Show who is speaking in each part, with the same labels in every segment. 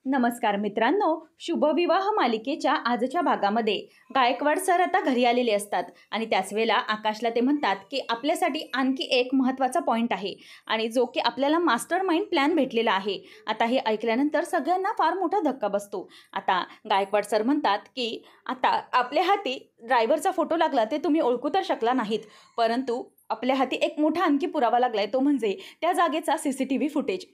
Speaker 1: नमस्कार मित्रांनो, शुभविवाह मालिकेच्या आजच्या भागामध्ये गायकवाड सर आता घरी आलेले असतात आणि त्याच वेळेला आकाशला ते म्हणतात की आपल्यासाठी आणखी एक महत्त्वाचा पॉईंट आहे आणि जो की आपल्याला मास्टर माइंड प्लॅन भेटलेला आहे। आता हे ऐकल्यानंतर सगळ्यांना फार मोठा धक्का बसतो। आता गायकवाड सर म्हणतात की आता आपल्या हाती ड्रायव्हरचा फोटो लागला ते तुम्ही ओळखू तर शकला नाहीत, परंतु आपल्या हाती एक मोठा आणखी पुरावा लागलाय, तो म्हणजे त्या जागेचा CCTV फुटेज।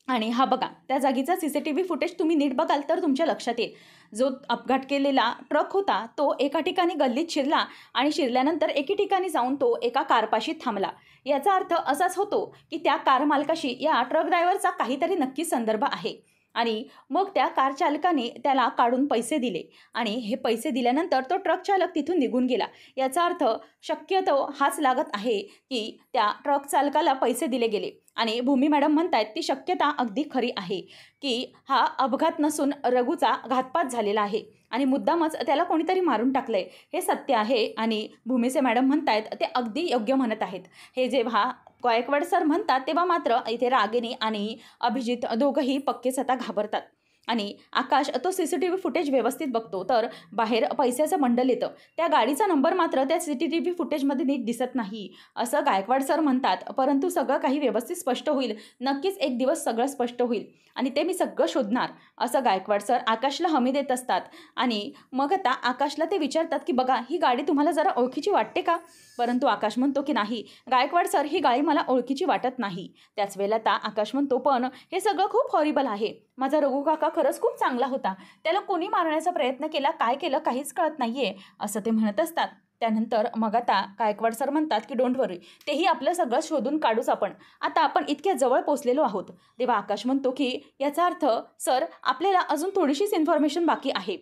Speaker 1: आणि हा बघा, त्या जागीचा CCTV फुटेज तुम्ही नीट बघाल तर तुमच्या लक्षात येईल, जो अपघात केलेला ट्रक होता तो एका ठिकाणी गल्लीत शिरला आणि शिरल्यानंतर एके ठिकाणी जाऊन तो एका कारपाशी थांबला। याचा अर्थ असाच होतो की त्या कार मालकाशी या ट्रक ड्रायव्हरचा काहीतरी नक्की संदर्भ आहे आणि मग त्या कार चालकाने त्याला काढून पैसे दिले आणि हे पैसे दिल्यानंतर तो ट्रक चालक तिथून निघून गेला। याचा अर्थ शक्यतो हाच लागत आहे की त्या ट्रक चालकाला पैसे दिले गेले आणि भूमी मॅडम म्हणतायत ती शक्यता अगदी खरी आहे की हा अपघात नसून रघुचा घातपात झालेला आहे आणि मुद्दामच त्याला कोणीतरी मारून टाकलंय, हे सत्य आहे। आणि भूमीचे मॅडम म्हणतायत ते अगदी योग्य म्हणत आहेत। हे जेव्हा गायकवाड सर म्हणतात तेव्हा मात्र इथे रागिनी आणि अभिजित दोघंही पक्केच आता घाबरतात आणि आकाश तो CCTV फुटेज व्यवस्थित बघतो तर बाहेर पैशाचं बंडल येतं। त्या गाडीचा नंबर मात्र त्या CCTV फुटेजमध्ये नीट दिसत नाही असं गायकवाड सर म्हणतात, परंतु सगळं काही व्यवस्थित स्पष्ट होईल, नक्कीच एक दिवस सगळं स्पष्ट होईल आणि ते मी सगळं शोधणार असं गायकवाड सर आकाशला हमी देत असतात। आणि मग आता आकाशला ते विचारतात की बघा, ही गाडी तुम्हाला जरा ओळखीची वाटते का? परंतु आकाश म्हणतो की नाही गायकवाड सर, ही गाडी मला ओळखीची वाटत नाही। त्याच वेळेला आता आकाश म्हणतो पण हे सगळं खूप हॉरिबल आहे, माझा रघु काका खरंच खूप चांगला होता, त्याला कोणी मारण्याचा प्रयत्न केला, काय केलं काहीच कळत नाहीये असं ते म्हणत असतात। त्यानंतर मग आता गायकवाड सर म्हणतात की डोंट वरी, तेही आपलं सगळं शोधून काढूच आपण, आता आपण इतक्या जवळ पोचलेलो आहोत। तेव्हा आकाश म्हणतो की याचा अर्थ सर आपल्याला अजून थोडीशीच इन्फॉर्मेशन बाकी आहे,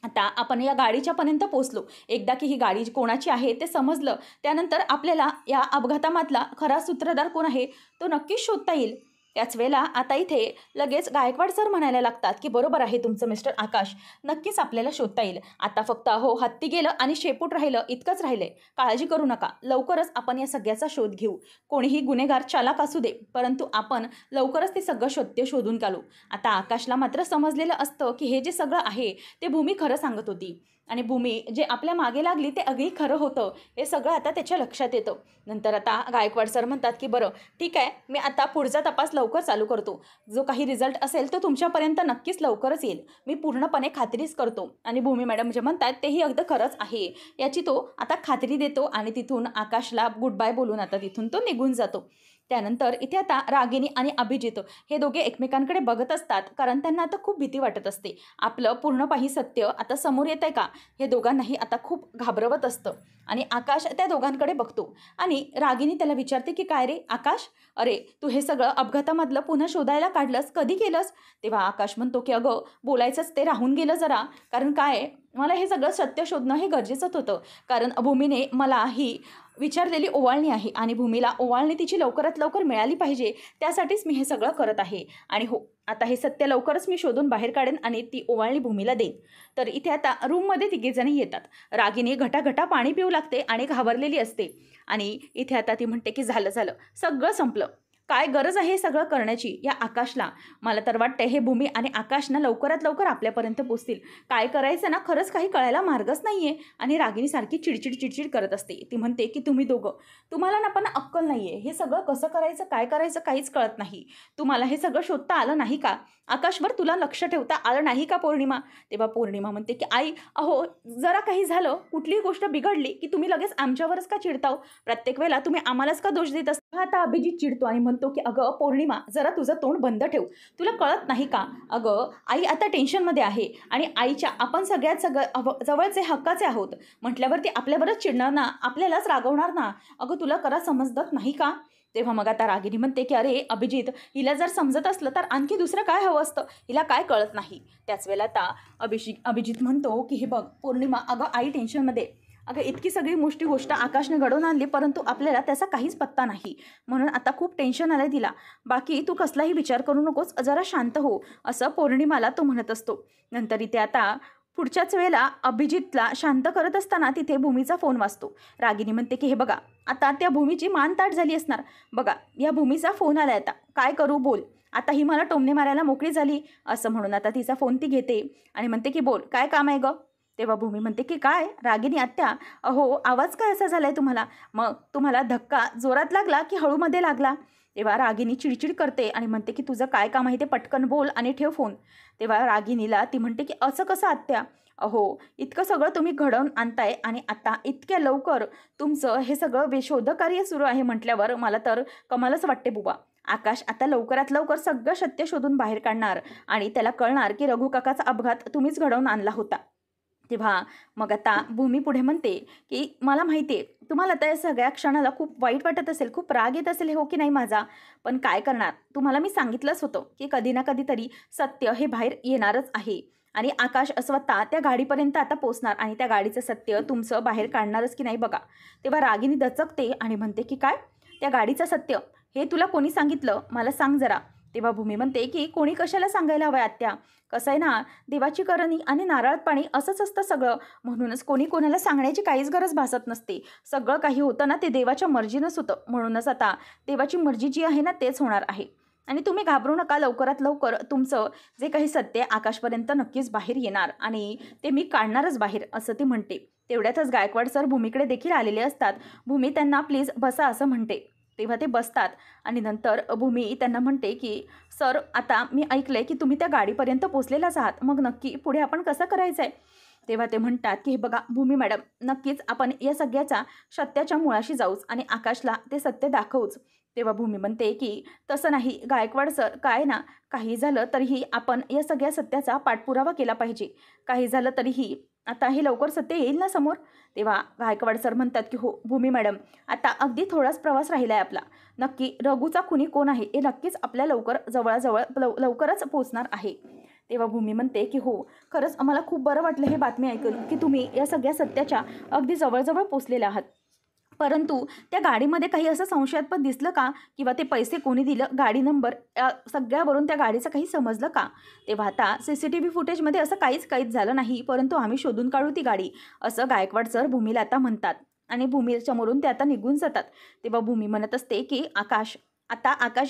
Speaker 1: आता आपण या गाडीच्या पर्यंत पोचलो, एकदा की ही गाडी कोणाची आहे ते समजलं त्यानंतर आपल्याला या अपघातामधला खरा सूत्रधार कोण आहे तो नक्कीच शोधता येईल। त्याच वेळेला आता इथे लगेच गायकवाड सर म्हणायला लागतात की बरोबर आहे तुमचं मिस्टर आकाश, नक्कीच आपल्याला शोधता येईल, आता फक्त हत्ती गेलं आणि शेपूट राहिलं इतकंच राहिलंय, काळजी करू नका, लवकरच आपण या सगळ्याचा शोध घेऊ, कोणीही गुन्हेगार चालाक असू दे परंतु आपण लवकरच ते सगळं सत्य शोधून काढू। आता आकाशला मात्र समजलेलं असतं की हे जे सगळं आहे ते भूमी खरं सांगत होती आणि भूमी जे आपल्या मागे लागली ते अगदी खरं होतं, हे सगळं आता त्याच्या लक्षात येतं। नंतर आता गायकवाड सर म्हणतात की बरं ठीक आहे, मी आता पुढचा तपास लवकर चालू करतो, जो काही रिझल्ट असेल तो तुमच्यापर्यंत नक्कीच लवकरच येईल, मी पूर्णपणे खात्रीच करतो। आणि भूमी मॅडम जे म्हणतात तेही अगदी खरंच आहे याची तो आता खात्री देतो आणि तिथून आकाशला गुड बाय बोलून आता तिथून तो निघून जातो। त्यानंतर इथे आता रागिनी आणि अभिजित हे दोघे एकमेकांकडे बघत असतात, कारण त्यांना आता खूप भीती वाटत असते, आपलं पूर्णपणे सत्य आता समोर येत आहे का, हे दोघांनाही आता खूप घाबरवत असतं। आणि आकाश त्या दोघांकडे बघतो आणि रागिनी त्याला विचारते की काय रे आकाश, अरे तू हे सगळं अपघातामधलं पुन्हा शोधायला काढलंस, कधी केलंस? तेव्हा आकाश म्हणतो की अगं बोलायचंच ते राहून गेलं जरा, कारण काय मला हे सगळं सत्य शोधणं हे गरजेचंच होतं, कारण भूमीने मला ही विचारलेली ओवाळणी आहे आणि भूमीला ओवाळणी तिची लवकरात लवकर मिळाली पाहिजे, त्यासाठीच मी हे सगळं करत आहे आणि हो आता हे सत्य लवकरच मी शोधून बाहेर काढेन आणि ती ओवाळणी भूमीला देईन। तर इथे आता रूममध्ये तिघेजणी येतात, रागिनी घटाघटा पाणी पिऊ लागते आणि घाबरलेली असते आणि इथे आता ती म्हणते की झालं झालं सगळं संपलं, काय गरज आहे हे सगळं करण्याची या आकाशला, मला तर वाटतं हे भूमी आणि आकाश ना लवकरात लवकर आपल्यापर्यंत पोचतील, काय करायचं ना खरंच काही कळायला मार्गच नाहीये। आणि रागिनी सारखी चिडचिड करत असते, ती म्हणते की तुम्ही दोघं, तुम्हाला ना पण अक्कल नाहीये, हे सगळं कसं करायचं काय करायचं काहीच कळत नाही, तुम्हाला हे सगळं शोधता आलं नाही का, आकाशवर तुला लक्ष ठेवता आलं नाही का पौर्णिमा? तेव्हा पौर्णिमा म्हणते की आई अहो जरा काही झालं, कुठलीही गोष्ट बिघडली की तुम्ही लगेच आमच्यावरच का चिडताव, प्रत्येक वेळेला तुम्ही आम्हालाच का दोष देत असता? आता अभिजित चिडतो आणि म्हणतो की अगं पौर्णिमा जरा तुझं तोंड बंद ठेव, तुला कळत नाही का, अगं आई आता टेन्शनमध्ये आहे आणि आईच्या आपण सगळ्यात जवळचे हक्काचे आहोत म्हटल्यावरती आपल्यावरच चिडणार ना, आपल्यालाच रागवणार ना, अगं तुला करा समजत नाही का? तेव्हा मग आता रागिनी म्हणते की अरे अभिजित, हिला जर समजत असलं तर आणखी दुसरं काय हवं असतं, हिला काय कळत नाही। त्याच वेळेला आता अभिजित म्हणतो की हे बघ पौर्णिमा, अगं आई टेन्शनमध्ये, अगं इतकी सगळी गोष्ट आकाशने घडवून आणली परंतु आपल्याला त्याचा काहीच पत्ता नाही, म्हणून आता खूप टेन्शन आलंय तिला, बाकी तू कसलाही विचार करू नकोस, जरा शांत हो असं पौर्णिमाला तो म्हणत असतो। नंतर इथे आता पुढच्याच वेळेला अभिजितला शांत करत असताना तिथे भूमीचा फोन वाजतो, रागिनी म्हणते की हे बघा आता त्या भूमीची मान ताट झाली असणार, बघा या भूमीचा फोन आलाय, आता काय करू बोल। आता ही मला टोमणे मारायला मोकळी झाली असं म्हणून आता तिचा फोन ती घेते आणि म्हणते की बोल काय काम आहे ग. तेव्हा भूमी म्हणते की काय रागिनी आत्या, अहो आवाज काय असा झालाय तुम्हाला, मग तुम्हाला धक्का जोरात लागला की हळूमध्ये लागला. तेव्हा रागिनी चिडचिड करते आणि म्हणते की तुझं काय काम आहे ते पटकन बोल आणि ठेव फोन. तेव्हा रागिनीला ती म्हणते की असं कसं आत्या, अहो इतकं सगळं तुम्ही घडवून आणताय आणि आता इतक्या लवकर तुमचं हे सगळं शोधकार्य सुरू आहे म्हटल्यावर मला तर कमालच वाटते बुवा. आकाश आता लवकरात लवकर सगळं सत्य शोधून बाहेर काढणार आणि त्याला कळणार की रघु काकाचा अपघात तुम्हीच घडवून आणला होता. तेव्हा मग आता भूमी पुढे म्हणते की मला माहिती आहे तुम्हाला आता या सगळ्या क्षणाला खूप वाईट वाटत असेल, खूप राग येत असेल हो की नाही माझा, पण काय करणार, तुम्हाला मी सांगितलंच होतं की कधी ना कधीतरी सत्य हे बाहेर येणारच आहे आणि आकाश स्वतः त्या गाडीपर्यंत आता पोचणार आणि त्या गाडीचं सत्य तुमचं बाहेर काढणारच की नाही बघा. तेव्हा रागिनी दचकते आणि म्हणते की काय, त्या गाडीचं सत्य हे तुला कोणी सांगितलं मला सांग जरा. तेव्हा भूमी म्हणते की कोणी कशाला सांगायला हवं आत्या, कसं आहे ना, देवाची करणी आणि नारळात पाणी असंच असतं सगळं, म्हणूनच कोणी कोणाला सांगण्याची काहीच गरज भासत नसते. सगळं काही होतं ना ते देवाच्या मर्जीनंच होतं, म्हणूनच आता देवाची मर्जी जी आहे ना तेच होणार आहे आणि तुम्ही घाबरू नका, लवकरात लवकर तुमचं जे काही सत्य आकाशपर्यंत नक्कीच बाहेर येणार आणि ते मी काढणारच बाहेर असं ती म्हणते. तेवढ्यातच गायकवाड सर भूमीकडे देखील आलेले असतात. भूमी त्यांना प्लीज बसा असं म्हणते. तेव्हा ते बसतात आणि नंतर भूमी त्यांना म्हणते की सर आता मी ऐकलंय की तुम्ही त्या गाडीपर्यंत पोचलेलाच आहात, मग नक्की पुढे आपण कसं करायचं आहे. तेव्हा ते म्हणतात की हे बघा भूमी मॅडम, नक्कीच आपण या सगळ्याच्या सत्याच्या मुळाशी जाऊच आणि आकाशला ते सत्य दाखवूच. तेव्हा भूमी म्हणते की तसं नाही गायकवाड सर, काय ना काही झालं तरीही आपण या सगळ्या सत्याचा पाठपुरावा केला पाहिजे, काही झालं तरीही आता हे लवकर सत्य येईल ना समोर. तेव्हा गायकवाड सर म्हणतात की हो भूमी मॅडम, आता अगदी थोडाच प्रवास राहिला आहे आपला, नक्की रघुचा खुनी कोण आहे हे नक्कीच आपल्या लवकरच पोचणार आहे. तेव्हा भूमी म्हणते की हो खरंच आम्हाला खूप बरं वाटलं हे बातमी ऐकून की तुम्ही या सगळ्या सत्याच्या अगदी जवळजवळ पोचलेले आहात, परंतु त्या गाडीमध्ये काही असं संशयास्पद दिसलं का, किंवा ते पैसे कोणी दिलं, गाडी नंबर सगळ्यावरून त्या गाडीचं काही समजलं का. तेव्हा आता CCTV फुटेजमध्ये असं काहीच झालं नाही, परंतु आम्ही शोधून काढू ती गाडी असं गायकवाड सर भूमीला आता म्हणतात आणि भूमी समोरून ते आता निघून जातात. तेव्हा भूमी म्हणत असते की आकाश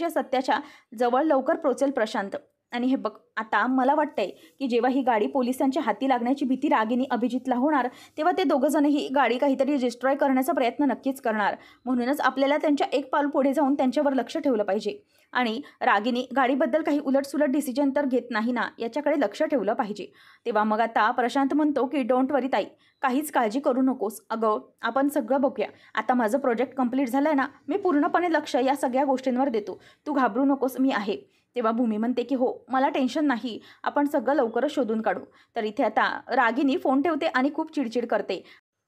Speaker 1: या सत्याच्या जवळ लवकर पोचेल प्रशांत. आणि हे बघ आता मला वाटतंय की जेव्हा ही गाडी पोलिसांच्या हाती लागण्याची भीती रागिनी अभिजितला होणार, तेव्हा ते दोघंजण ही गाडी काहीतरी डिस्ट्रॉय करण्याचा प्रयत्न नक्कीच करणार, म्हणूनच आपल्याला त्यांच्या एक पाऊल पुढे जाऊन त्यांच्यावर लक्ष ठेवलं पाहिजे आणि रागिनी गाडीबद्दल काही उलटसुलट डिसिजन तर घेत नाही ना याच्याकडे लक्ष ठेवलं पाहिजे. तेव्हा मग आता प्रशांत म्हणतो की डोंट वरी ताई, काहीच काळजी करू नकोस, अगं आपण सगळं बघूया, आता माझं प्रोजेक्ट कंप्लीट झालं आहे ना, मी पूर्णपणे लक्ष या सगळ्या गोष्टींवर देतो, तू घाबरू नकोस, मी आहे. तेव्हा भूमी म्हणते की हो मला टेन्शन नाही, आपण सगळं लवकरच शोधून काढू. तर इथे आता रागिनी फोन ठेवते आणि खूप चिडचिड करते,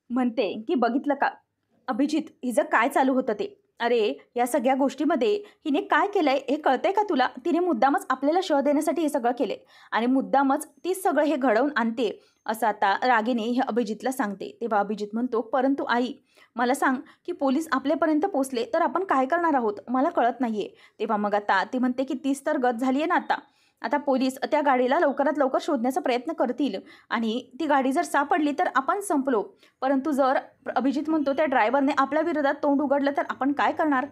Speaker 1: म्हणते की बघितलं का अभिजित, हिचं काय चालू होतं ते, अरे या सगळ्या गोष्टीमध्ये हिने काय केलंय हे कळतंय का तुला, तिने मुद्दामच आपल्याला शह देण्यासाठी हे सगळं केले आणि मुद्दामच तीच सगळं हे घडवून आणते असं आता रागिनी हे अभिजितला सांगते. तेव्हा अभिजित म्हणतो परंतु आई मला सांग की पोलीस आपल्यापर्यंत पोचले तर आपण काय करणार आहोत, मला कळत नाहीये. तेव्हा मग आता ती म्हणते की तीच तर गत झाली आहे ना, आता पोलीस त्या गाडीला लवकरात लवकर शोधण्याचा प्रयत्न करतील आणि ती गाडी जर सापडली तर आपण संपलो, परंतु जर अभिजित म्हणतो त्या ड्रायव्हरने आपल्या विरोधात तोंड उघडलं तर आपण काय करणार.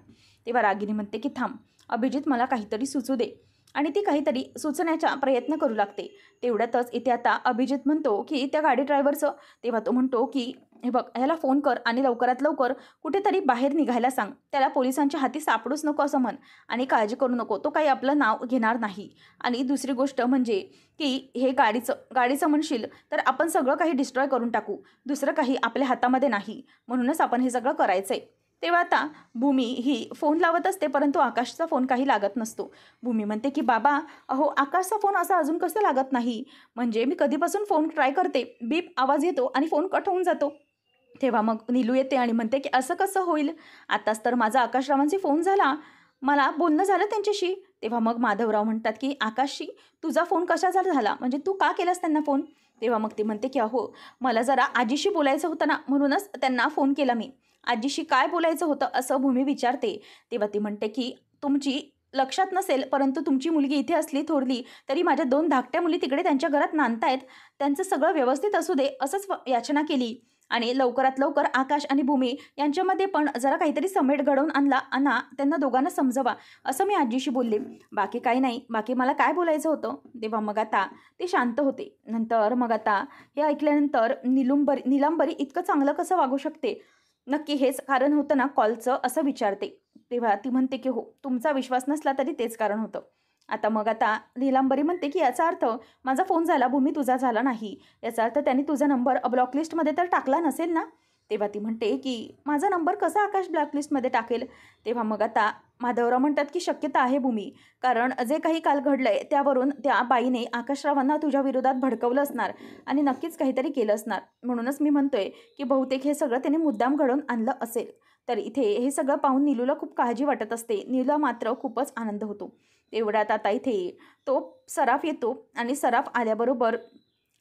Speaker 1: तेव्हा रागिनी म्हणते की थांब अभिजित, मला काहीतरी सुचू दे आणि ती काहीतरी सुचण्याचा प्रयत्न करू लागते. तेवढ्यातच इथे आता अभिजित म्हणतो की त्या गाडी ड्रायव्हरचं, तेव्हा तो म्हणतो की हे बघ ह्याला फोन कर आणि लवकरात लवकर कुठेतरी बाहेर निघायला सांग, त्याला पोलिसांच्या हाती सापडूच नको असं म्हण आणि काळजी करू नको, तो काही आपलं नाव घेणार नाही. आणि दुसरी गोष्ट म्हणजे की हे गाडीचं म्हणशील तर आपण सगळं काही डिस्ट्रॉय करून टाकू, दुसरं काही आपल्या हातामध्ये नाही, म्हणूनच आपण हे सगळं करायचं आहे. तेव्हा आता भूमी ही फोन लावत असते, परंतु आकाशचा फोन काही लागत नसतो. भूमी म्हणते की बाबा अहो आकाशचा फोन असा अजून कसं लागत नाही, म्हणजे मी कधीपासून फोन ट्राय करते, बीप आवाज येतो आणि फोन कट होऊन जातो. तेव्हा मग नीलू येते आणि म्हणते की असं कसं होईल, आताच तर माझा आकाशरावांशी फोन झाला, मला बोलणं झालं त्यांच्याशी. तेव्हा मग माधवराव म्हणतात की आकाशशी तुझा फोन कशाचा झाला, म्हणजे तू का केलास त्यांना फोन. तेव्हा मग ती म्हणते की अहो मला जरा आजीशी बोलायचं होतं ना, म्हणूनच त्यांना फोन केला मी, आजीशी काय बोलायचं होतं असं भूमी विचारते. तेव्हा ती म्हणते की तुमची लक्षात नसेल, परंतु तुमची मुलगी इथे असली थोरली तरी माझ्या 2 धाकट्या मुली तिकडे त्यांच्या घरात नांदतायत, त्यांचं सगळं व्यवस्थित असू दे असंच याचना केली आणि लवकरात लवकर आकाश आणि भूमी यांच्यामध्ये पण जरा काहीतरी समेट घडवून आणा, त्यांना दोघांना समजवा असं मी आजीशी बोलले. बाकी काही नाही, बाकी मला काय बोलायचं होतं. तेव्हा मग आता ते शांत होते. नंतर मग आता हे ऐकल्यानंतर नीलांबरी इतकं चांगलं कसं वागू शकते, नक्की हेच कारण होतं ना कॉलचं, असं विचारते. तेव्हा ती म्हणते की हो, तुमचा विश्वास नसला तरी तेच कारण होतं. आता नीलांबरी म्हणते की याचा अर्थ माझा फोन झाला, भूमी तुझा झाला नाही, याचा अर्थ त्यांनी तुझा नंबर ब्लॉकलिस्टमध्ये तर टाकला नसेल ना. तेव्हा ती म्हणते की माझा नंबर कसा आकाश ब्लॅकलिस्टमध्ये टाकेल. तेव्हा मग आता माधवराव म्हणतात की शक्यता आहे भूमी, कारण जे काही काल घडलंय त्यावरून त्या बाईने आकाशरावांना तुझ्या विरोधात भडकवलं असणार आणि नक्कीच काहीतरी केलं असणार. म्हणूनच मी म्हणतोय की बहुतेक हे सगळं त्याने मुद्दाम घडवून आणलं असेल. तर इथे हे सगळं पाहून नीलूला खूप काळजी वाटत असते. नीलूला मात्र खूपच आनंद होतो. तेवढ्यात आता इथे तो सराफ येतो आणि सराफ आल्याबरोबर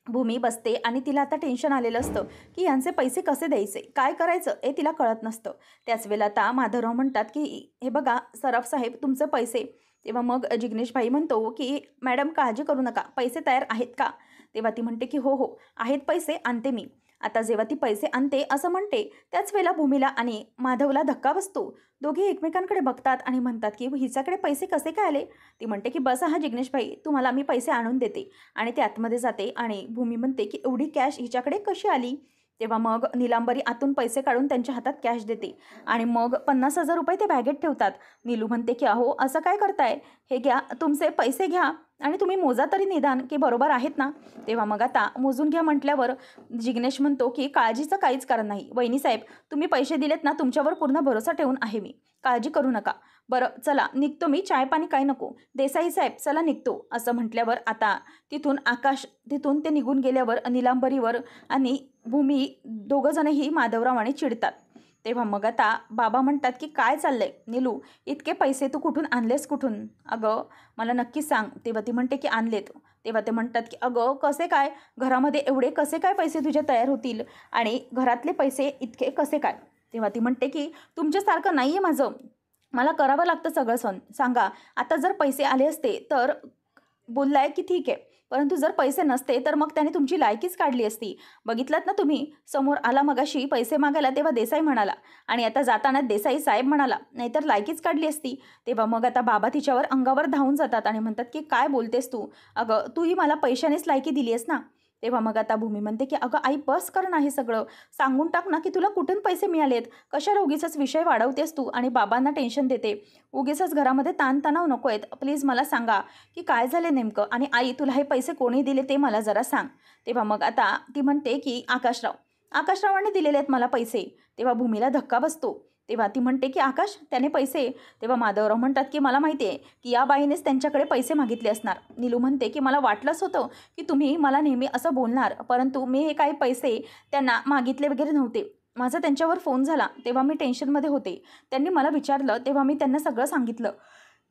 Speaker 1: भूमी बसते आणि तिला आता टेन्शन आलेलं असतं की यांचे पैसे कसे द्यायचे, काय करायचं हे तिला कळत नसतं. त्याच वेळेला आता माधवराव म्हणतात की हे बघा सराफ साहेब, तुमचे पैसे. तेव्हा मग जिग्नेशभाई म्हणतो की मॅडम काळजी करू नका, पैसे तयार आहेत का. तेव्हा ती म्हणते की हो हो आहेत पैसे, आणते मी. आता जेव्हा ती पैसे आणते असं म्हणते त्याच वेळेला भूमीला आणि माधवला धक्का बसतो. दोघे एकमेकांकडे बघतात आणि म्हणतात की हिच्याकडे पैसे कसे काय आले. ती म्हणते की बस हा जिग्नेशभाई, तुम्हाला मी पैसे आणून देते. आणि ते आतमध्ये जाते आणि भूमी म्हणते की एवढी कॅश हिच्याकडे कशी आली. तेव्हा मग नीलांबरी आतून पैसे काढून त्यांच्या हातात कॅश देते आणि मग 50,000 रुपये ते बॅगेत ठेवतात. नीलू म्हणते की अहो असं काय करताय, हे घ्या तुमचे पैसे घ्या आणि तुम्ही मोजा तरी निदान की बरोबर आहेत ना. तेव्हा मग आता मोजून घ्या म्हटल्यावर जिग्नेश म्हणतो की काळजीचं काहीच कारण नाही वहिनीसाहेब, तुम्ही पैसे दिलेत ना, तुमच्यावर पूर्ण भरोसा ठेवून आहे मी, काळजी करू नका. बरं चला निघतो मी, चाय पाणी काय नको. देसाई साहेब चला निघतो असं म्हटल्यावर आता तिथून ते निघून गेल्यावर नीलांबरीवर आणि भूमी दोघंजणही माधवरावाने चिडतात. तेव्हा मग आता बाबा म्हणतात की काय चाललंय नीलू, इतके पैसे तू कुठून आणलेस, कुठून अगं मला नक्कीच सांग. तेव्हा ती म्हणते की आणलेत. तेव्हा ते म्हणतात की अगं कसे काय, घरामध्ये एवढे कसे काय पैसे तुझे तयार होतील आणि घरातले पैसे इतके कसे काय. तेव्हा ती म्हणते की तुमच्यासारखं नाही आहे माझं, मला करावं लागतं सगळं सांगा. आता जर पैसे आले असते तर बोललाय की ठीक आहे, परंतु जर पैसे नसते तर मग त्याने तुमची लायकीच काढली असती. बघितलात ना तुम्ही, समोर आला मगाशी पैसे मागायला तेव्हा देसाई म्हणाला आणि आता जाताना देसाई साहेब म्हणाला, नाहीतर लायकीच काढली असती. तेव्हा मग आता बाबा तिच्यावर अंगावर धावून जातात आणि म्हणतात की काय बोलतेस तू, अगं तूही मला पैशानेच लायकी दिली आहेस ना. तेव्हा मग आता भूमी म्हणते की अगं आई बस कर ना, हे सगळं सांगून टाक ना की तुला कुठून पैसे मिळालेत, कशाला उगीचच विषय वाढवतेस तू आणि बाबांना टेन्शन देते. उगीचच घरामध्ये ताणतणाव नको आहेत. प्लीज मला सांगा की काय झाले नेमकं, आणि आई तुला हे पैसे कोणी दिले ते मला जरा सांग. तेव्हा मग आता ती म्हणते की आकाशरावांनी दिलेले आहेत मला पैसे. तेव्हा भूमीला धक्का बसतो. तेव्हा ती म्हणते की आकाश त्याने पैसे. तेव्हा माधवराव म्हणतात की मला माहिती आहे की या बाईनेच त्यांच्याकडे पैसे मागितले असणार. नीलू म्हणते की मला वाटलंच होतं की तुम्ही मला नेहमी असं बोलणार, परंतु मी हे काही पैसे त्यांना मागितले वगैरे नव्हते. माझा त्यांच्यावर फोन झाला तेव्हा मी टेन्शनमध्ये होते. त्यांनी मला विचारलं तेव्हा मी त्यांना सगळं सांगितलं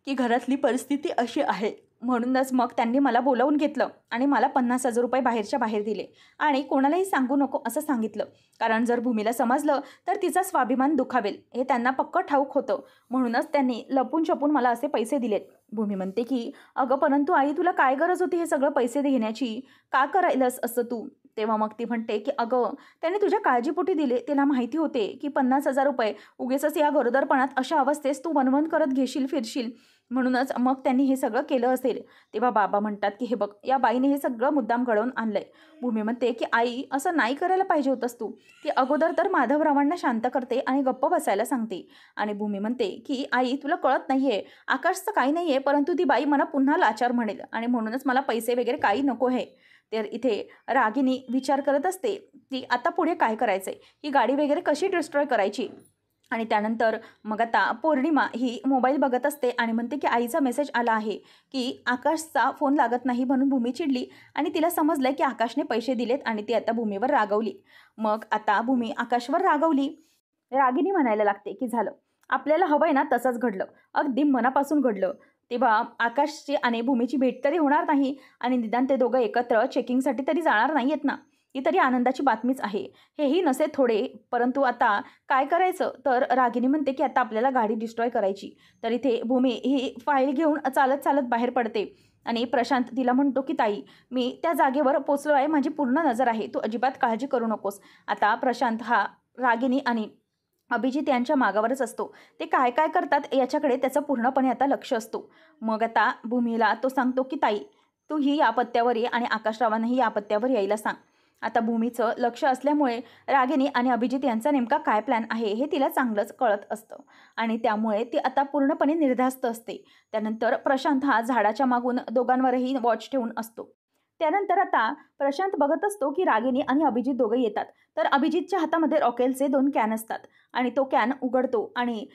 Speaker 1: की घरातली परिस्थिती अशी आहे. म्हणूनच मग त्यांनी मला बोलावून घेतलं आणि मला 50,000 रुपये बाहेरच्या बाहेर दिले आणि कोणालाही सांगू नको असं सांगितलं, कारण जर भूमीला समजलं तर तिचा स्वाभिमान दुखावेल हे त्यांना पक्क ठाऊक होतं. म्हणूनच त्यांनी लपून छपून मला असे पैसे दिलेत. भूमी म्हणते की अगं परंतु आई तुला काय गरज होती हे सगळं पैसे घेण्याची, का करायलंस असं तू. तेव्हा मग ती म्हणते की अगं त्याने तुझ्या काळजीपोटी दिले, तिला माहिती होते की 50,000 रुपये उगीचच या गरोदरपणात अशा अवस्थेस तू वणवण करत घेशील फिरशील, म्हणूनच मग त्यांनी हे सगळं केलं असेल. तेव्हा बाबा म्हणतात की हे बघ या बाईने हे सगळं मुद्दाम घडवून आणलंय. भूमी म्हणते की आई असं नाही करायला पाहिजे होतंस तू. ती अगोदर तर माधवरावांना शांत करते आणि गप्प बसायला सांगते. आणि भूमी म्हणते की आई तुला कळत नाहीये, आकाशचं काही नाहीये, परंतु ती बाई मला पुन्हा लाचार म्हणेल आणि म्हणूनच मला पैसे वगैरे काही नको आहे. तर इथे रागिनी विचार करत असते की आता पुढे काय करायचंय, ही गाडी वगैरे कशी डिस्ट्रॉय करायची. आणि त्यानंतर मग आता पौर्णिमा ही मोबाईल बघत असते आणि म्हणते की आईचा मेसेज आला आहे की आकाशचा फोन लागत नाही, म्हणून भूमी चिडली आणि तिला समजलं की आकाशने पैसे दिलेत आणि ती आता भूमीवर रागवली. मग आता भूमी आकाशवर रागवली. रागिनी म्हणायला लागते की झालं, आपल्याला हवंय ना तसंच घडलं, अगदी मनापासून घडलं. तेव्हा आकाशची आणि भूमीची भेट तरी होणार नाही आणि निदान ते दोघं एकत्र चेकिंगसाठी तरी जाणार नाही आहेत ना, ही तरी आनंदाची बातमीच आहे. हेही नसे थोडे, परंतु आता काय करायचं. तर रागिनी म्हणते की आता आपल्याला गाडी डिस्ट्रॉय करायची. तर इथे भूमी ही फाईल घेऊन चालत चालत बाहेर पडते आणि प्रशांत तिला म्हणतो की ताई, मी त्या जागेवर पोचलो आहे, माझी पूर्ण नजर आहे, तू अजिबात काळजी करू नकोस. आता प्रशांत हा रागिनी आणि अभिजित यांच्या मागावरच असतो. ते काय काय करतात याच्याकडे त्याचं पूर्णपणे आता लक्ष असतो. मग आता भूमीला तो सांगतो की ताई, तू ही या पत्त्यावर ये आणि आकाशरावांनाही या पत्त्यावर यायला सांग. आता भूमीचं लक्ष असल्यामुळे रागिनी आणि अभिजित यांचा नेमका काय प्लॅन आहे हे तिला चांगलंच कळत असतं आणि त्यामुळे ती आता पूर्णपणे निर्धास्त असते. त्यानंतर प्रशांत हा झाडाच्या मागून दोघांवरही वॉच ठेवून असतो. त्यानंतर आता प्रशांत बघत असतो की रागिनी आणि अभिजित दोघे येतात. तर अभिजितच्या हातामध्ये रॉकेलचे 2 कॅन असतात आणि तो कॅन उघडतो आणि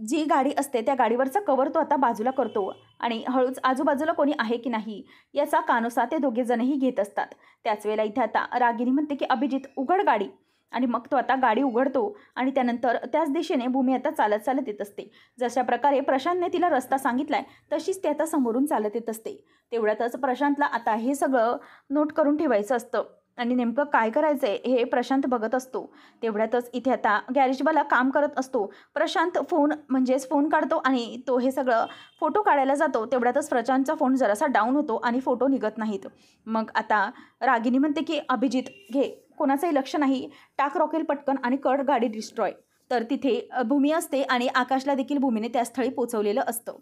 Speaker 1: जी गाडी असते त्या गाडीवरचा कवर तो आता बाजूला करतो आणि हळूच आजूबाजूला कोणी आहे की नाही याचा कानोसा ते दोघेजणही घेत असतात. त्याच वेळेला इथे आता रागिनी म्हणते की अभिजित उघड गाडी, आणि मग तो आता गाडी उघडतो आणि त्यानंतर त्याच दिशेने भूमी आता चालत चालत येत असते. जशा प्रकारे प्रशांतने तिला रस्ता सांगितलाय तशीच ती आता समोरून चालत येत असते. तेवढ्यातच प्रशांतला आता हे सगळं नोट करून ठेवायचं असतं आणि नेमकं काय करायचं आहे हे प्रशांत बघत असतो. तेवढ्यातच इथे आता गॅरेजवाला काम करत असतो. प्रशांत फोन काढतो आणि तो हे सगळं फोटो काढायला जातो. तेवढ्यातच प्रशांतचा फोन जरासा डाऊन होतो आणि फोटो निघत नाहीत. मग आता रागिनी म्हणते की अभिजित घे, कोणाचंही लक्ष नाही, टाक रॉकेल पटकन आणि कर गाडी डिस्ट्रॉय. तर तिथे भूमी असते आणि आकाशला देखील भूमीने त्या स्थळी पोचवलेलं असतं.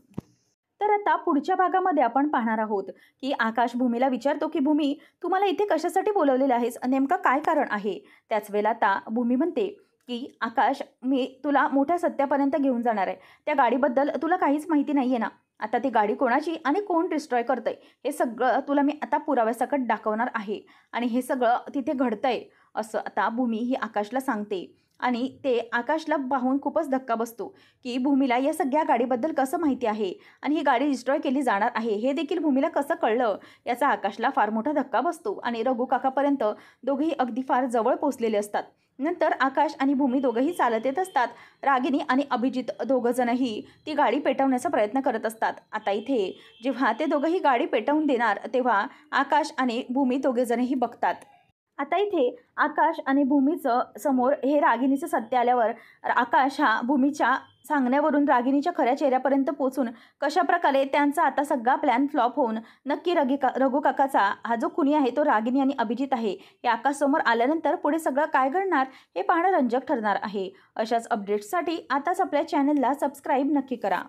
Speaker 1: तर आता पुढच्या भागामध्ये आपण पाहणार आहोत की आकाश भूमीला विचारतो की भूमी, तू मला इथे कशासाठी बोलवलेलं आहेस, नेमका काय कारण आहे. त्याच वेळेला आता भूमी म्हणते की आकाश, मी तुला मोठ्या सत्यापर्यंत घेऊन जाणार आहे. त्या गाडीबद्दल तुला काहीच माहिती नाही आहे ना. आता ती गाडी कोणाची आणि कोण डिस्ट्रॉय करतंय हे सगळं तुला मी आता पुराव्यासकट दाखवणार आहे आणि हे सगळं तिथे घडतंय असं आता भूमी ही आकाशला सांगते. आणि ते आकाशला पाहून खूपच धक्का बसतो की भूमीला या सगळ्या गाडीबद्दल कसं माहिती आहे आणि ही गाडी डिस्ट्रॉय केली जाणार आहे हे देखील भूमीला कसं कळलं याचा आकाशला फार मोठा धक्का बसतो. आणि रघु काकापर्यंत दोघेही अगदी फार जवळ पोचलेले असतात. नंतर आकाश आणि भूमी दोघंही चालत येत असतात. रागिनी आणि अभिजित दोघंजणही ती गाडी पेटवण्याचा प्रयत्न करत असतात. आता इथे जेव्हा ते दोघंही गाडी पेटवून देणार तेव्हा आकाश आणि भूमी दोघेजणही बघतात. आता इथे आकाश आणि भूमीचं समोर हे रागिनीचं सत्य आल्यावर आकाश हा भूमीच्या सांगण्यावरून रागिनीच्या खऱ्या चेहऱ्यापर्यंत पोचून कशाप्रकारे त्यांचा आता सगळा प्लॅन फ्लॉप होऊन नक्की रघु काकाचा हा जो खुनी आहे तो रागिनी आणि अभिजित आहे हे आकाश समोर आल्यानंतर पुढे सगळं काय घडणार हे पाहणं रंजक ठरणार आहे. अशाच अपडेट्ससाठी आताच आपल्या चॅनलला सबस्क्राईब नक्की करा.